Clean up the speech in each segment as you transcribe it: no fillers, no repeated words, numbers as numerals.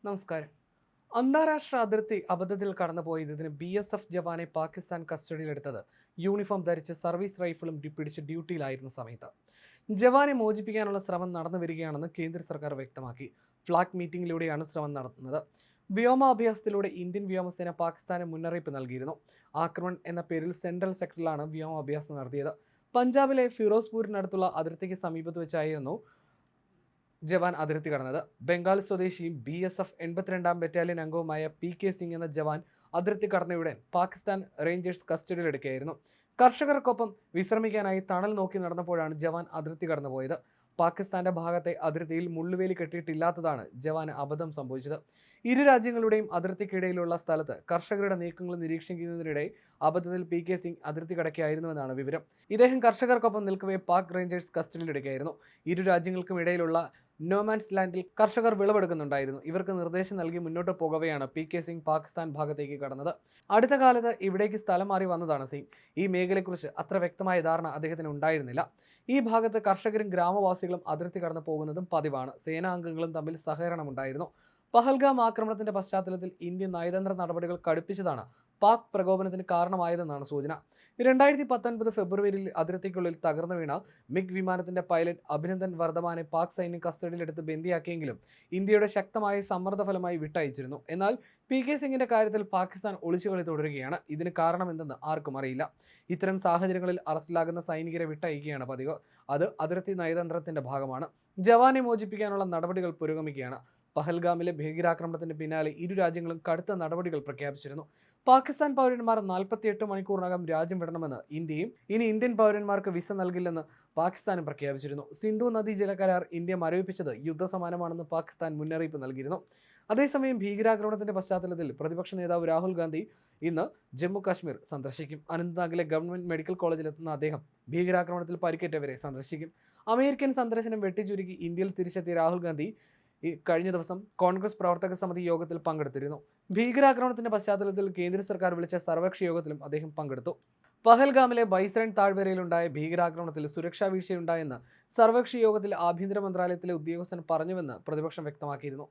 നമസ്കാരം. അന്താരാഷ്ട്ര അതിർത്തി അബദ്ധത്തിൽ കടന്നുപോയതിന് BSF ജവാനെ പാകിസ്ഥാൻ കസ്റ്റഡിയിലെടുത്തത് യൂണിഫോം ധരിച്ച് സർവീസ് റൈഫിളും പിടിച്ച് ഡ്യൂട്ടിയിലായിരുന്ന സമയത്ത്. ജവാനെ മോചിപ്പിക്കാനുള്ള ശ്രമം നടന്നു വരികയാണെന്ന് കേന്ദ്ര സർക്കാർ വ്യക്തമാക്കി. ഫ്ലാഗ് മീറ്റിംഗിലൂടെയാണ് ശ്രമം നടത്തുന്നത്. വ്യോമാഭ്യാസത്തിലൂടെ ഇന്ത്യൻ വ്യോമസേന പാകിസ്ഥാന് മുന്നറിയിപ്പ് നൽകിയിരുന്നു. ആക്രമൺ എന്ന പേരിൽ സെൻട്രൽ സെക്ടറിലാണ് വ്യോമാഭ്യാസം നടത്തിയത്. പഞ്ചാബിലെ ഫിറോസ്പൂരിനടുത്തുള്ള അതിർത്തിക്ക് സമീപത്ത് വെച്ചായിരുന്നു ജവാൻ അതിർത്തി കടന്നത്. ബംഗാൾ സ്വദേശിയും BSF 82-ാം ബറ്റാലിയൻ അംഗവുമായ PK സിംഗ് എന്ന ജവാൻ അതിർത്തി കടന്നയുടൻ പാകിസ്ഥാൻ റേഞ്ചേഴ്സ് കസ്റ്റഡിയിലെടുക്കുകയായിരുന്നു. കർഷകർക്കൊപ്പം വിശ്രമിക്കാനായി തണൽ നോക്കി നടന്നപ്പോഴാണ് ജവാൻ അതിർത്തി കടന്നുപോയത്. പാകിസ്ഥാന്റെ ഭാഗത്തെ അതിർത്തിയിൽ മുള്ളുവേലി കെട്ടിയിട്ടില്ലാത്തതാണ് ജവാന് അബദ്ധം സംഭവിച്ചത്. ഇരു രാജ്യങ്ങളുടെയും അതിർത്തിക്കിടയിലുള്ള സ്ഥലത്ത് കർഷകരുടെ നീക്കങ്ങൾ നിരീക്ഷിക്കുന്നതിനിടെ അബദ്ധത്തിൽ PK സിംഗ് അതിർത്തി കടക്കുകയായിരുന്നുവെന്നാണ് വിവരം. ഇദ്ദേഹം കർഷകർക്കൊപ്പം നിൽക്കവേ പാക് റേഞ്ചേഴ്സ് കസ്റ്റഡിയിലെടുക്കുകയായിരുന്നു. ഇരു രാജ്യങ്ങൾക്കും ഇടയിലുള്ള നോമാൻസ് ലാൻഡിൽ കർഷകർ വിളവെടുക്കുന്നുണ്ടായിരുന്നു. ഇവർക്ക് നിർദ്ദേശം നൽകി മുന്നോട്ട് പോകവെയാണ് PK സിംഗ് പാകിസ്ഥാൻ ഭാഗത്തേക്ക് കടന്നത്. അടുത്ത കാലത്ത് ഇവിടേക്ക് സ്ഥലം മാറി വന്നതാണ് സിംഗ്. ഈ മേഖലയെക്കുറിച്ച് അത്ര വ്യക്തമായ ധാരണ അദ്ദേഹത്തിന് ഉണ്ടായിരുന്നില്ല. ഈ ഭാഗത്ത് കർഷകരും ഗ്രാമവാസികളും അതിർത്തി കടന്നു പോകുന്നതും പതിവാണ്. സേനാംഗങ്ങളും തമ്മിൽ സഹകരണമുണ്ടായിരുന്നു. പഹൽഗാം ആക്രമണത്തിന്റെ പശ്ചാത്തലത്തിൽ ഇന്ത്യ നയതന്ത്ര നടപടികൾ കടുപ്പിച്ചതാണ് പാക് പ്രകോപനത്തിന് കാരണമായതെന്നാണ് സൂചന. 2019 ഫെബ്രുവരിയിൽ അതിർത്തിക്കുള്ളിൽ തകർന്നു വീണ മിഗ് വിമാനത്തിന്റെ പൈലറ്റ് അഭിനന്ദൻ വർദ്ധമാനെ പാക് സൈന്യം കസ്റ്റഡിയിലെടുത്ത് ബന്ദിയാക്കിയെങ്കിലും ഇന്ത്യയുടെ ശക്തമായ സമ്മർദ്ദ ഫലമായി വിട്ടയച്ചിരുന്നു. എന്നാൽ PK സിംഗിന്റെ കാര്യത്തിൽ പാകിസ്ഥാൻ ഒളിച്ചുകളി തുടരുകയാണ്. ഇതിന് കാരണമെന്തെന്ന് ആർക്കും അറിയില്ല. ഇത്തരം സാഹചര്യങ്ങളിൽ അറസ്റ്റിലാകുന്ന സൈനികരെ വിട്ടയക്കുകയാണ് പതിവ്. അത് അതിർത്തി നയതന്ത്രത്തിന്റെ ഭാഗമാണ്. ജവാനെ മോചിപ്പിക്കാനുള്ള നടപടികൾ പുരോഗമിക്കുകയാണ്. പഹൽഗാമിലെ ഭീകരാക്രമണത്തിന് പിന്നാലെ ഇരു രാജ്യങ്ങളും കടുത്ത നടപടികൾ പ്രഖ്യാപിച്ചിരുന്നു. പാകിസ്ഥാൻ പൗരന്മാർ 48 മണിക്കൂറിനകം രാജ്യം വിടണമെന്ന് ഇന്ത്യയും ഇനി ഇന്ത്യൻ പൗരന്മാർക്ക് വിസ നൽകില്ലെന്ന് പാകിസ്ഥാനും പ്രഖ്യാപിച്ചിരുന്നു. സിന്ധു നദീ ജല കരാർ ഇന്ത്യ മരവിപ്പിച്ചത് യുദ്ധസമാനമാണെന്ന് പാകിസ്ഥാൻ മുന്നറിയിപ്പ് നൽകിയിരുന്നു. അതേസമയം ഭീകരാക്രമണത്തിന്റെ പശ്ചാത്തലത്തിൽ പ്രതിപക്ഷ നേതാവ് രാഹുൽ ഗാന്ധി ഇന്ന് ജമ്മു കാശ്മീർ സന്ദർശിക്കും. അനന്ത്നാഗിലെ ഗവൺമെന്റ് മെഡിക്കൽ കോളേജിലെത്തുന്ന അദ്ദേഹം ഭീകരാക്രമണത്തിൽ പരിക്കേറ്റവരെ സന്ദർശിക്കും. അമേരിക്കൻ സന്ദർശനം വെട്ടിച്ചുരുക്കി ഇന്ത്യയിൽ തിരിച്ചെത്തിയ രാഹുൽ ഗാന്ധി കഴിഞ്ഞ ദിവസം കോൺഗ്രസ് പ്രവർത്തക സമിതി യോഗത്തിൽ പങ്കെടുത്തിരുന്നു. ഭീകരാക്രമണത്തിന്റെ പശ്ചാത്തലത്തിൽ കേന്ദ്ര സർക്കാർ വിളിച്ച സർവകക്ഷി യോഗത്തിലും അദ്ദേഹം പങ്കെടുത്തു. പഹൽഗാമിലെ ബൈസരൺ താഴ്വരയിലുണ്ടായ ഭീകരാക്രമണത്തിൽ സുരക്ഷാ വീഴ്ചയുണ്ടായെന്ന് സർവകക്ഷി യോഗത്തിൽ ആഭ്യന്തര മന്ത്രാലയത്തിലെ ഉദ്യോഗസ്ഥൻ പറഞ്ഞുവെന്ന് പ്രതിപക്ഷം വ്യക്തമാക്കിയിരുന്നു.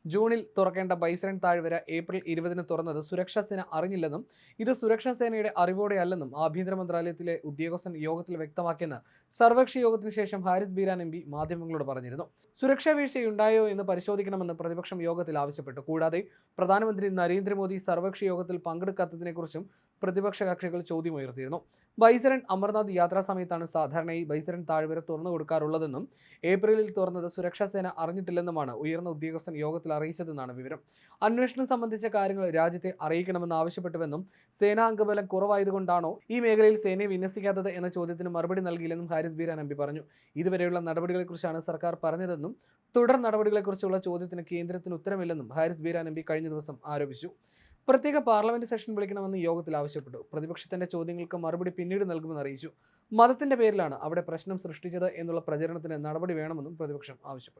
ജൂണിൽ തുറക്കേണ്ട ബൈസരൺ താഴ്വര ഏപ്രിൽ 20-ന് തുറന്നത് സുരക്ഷാ സേന അറിഞ്ഞില്ലെന്നും ഇത് സുരക്ഷാ സേനയുടെ അറിവോടെയല്ലെന്നും ആഭ്യന്തര മന്ത്രാലയത്തിലെ ഉദ്യോഗസ്ഥൻ യോഗത്തിൽ വ്യക്തമാക്കിയെന്ന് സർവകക്ഷി യോഗത്തിന് ശേഷം ഹാരിസ് ബീരാൻ MP മാധ്യമങ്ങളോട് പറഞ്ഞിരുന്നു. സുരക്ഷാ വീഴ്ചയുണ്ടായോ എന്ന് പരിശോധിക്കണമെന്ന് പ്രതിപക്ഷം യോഗത്തിൽ ആവശ്യപ്പെട്ടു. കൂടാതെ പ്രധാനമന്ത്രി നരേന്ദ്രമോദി സർവകക്ഷി യോഗത്തിൽ പങ്കെടുക്കാത്തതിനെക്കുറിച്ചും പ്രതിപക്ഷ കക്ഷികൾ ചോദ്യമുയർത്തിയിരുന്നു. ബൈസരൺ അമർനാഥ് യാത്രാ സമയത്താണ് സാധാരണയായി ബൈസരൺ താഴ്വര തുറന്നു കൊടുക്കാറുള്ളതെന്നും ഏപ്രിലിൽ തുറന്നത് സുരക്ഷാ സേന അറിഞ്ഞിട്ടില്ലെന്നുമാണ് ഉയർന്ന ഉദ്യോഗസ്ഥൻ യോഗത്തിൽ അറിയിച്ചതെന്നാണ് വിവരം. അന്വേഷണം സംബന്ധിച്ച കാര്യങ്ങൾ രാജ്യത്തെ അറിയിക്കണമെന്ന് ആവശ്യപ്പെട്ടുവെന്നും സേനാ അംഗബലം കുറവായതുകൊണ്ടാണോ ഈ മേഖലയിൽ സേനയെ വിന്യസിക്കാത്തത് എന്ന ചോദ്യത്തിന് മറുപടി നൽകിയില്ലെന്നും ഹാരിസ് ബീരാൻ MP പറഞ്ഞു. ഇതുവരെയുള്ള നടപടികളെക്കുറിച്ചാണ് സർക്കാർ പറഞ്ഞതെന്നും തുടർ നടപടികളെക്കുറിച്ചുള്ള ചോദ്യത്തിന് കേന്ദ്രത്തിന് ഉത്തരമില്ലെന്നും ഹാരിസ് ബീരാൻ MP കഴിഞ്ഞ ദിവസം ആരോപിച്ചു. പ്രത്യേക പാർലമെന്റ് സെഷൻ വിളിക്കണമെന്ന് യോഗത്തിൽ ആവശ്യപ്പെട്ടു. പ്രതിപക്ഷത്തിന്റെ ചോദ്യങ്ങൾക്ക് മറുപടി പിന്നീട് നൽകുമെന്ന് അറിയിച്ചു. മതത്തിന്റെ പേരിലാണ് അവിടെ പ്രശ്നം സൃഷ്ടിച്ചത് എന്നുള്ള പ്രചരണത്തിന് നടപടി വേണമെന്നും പ്രതിപക്ഷം ആവശ്യപ്പെട്ടു.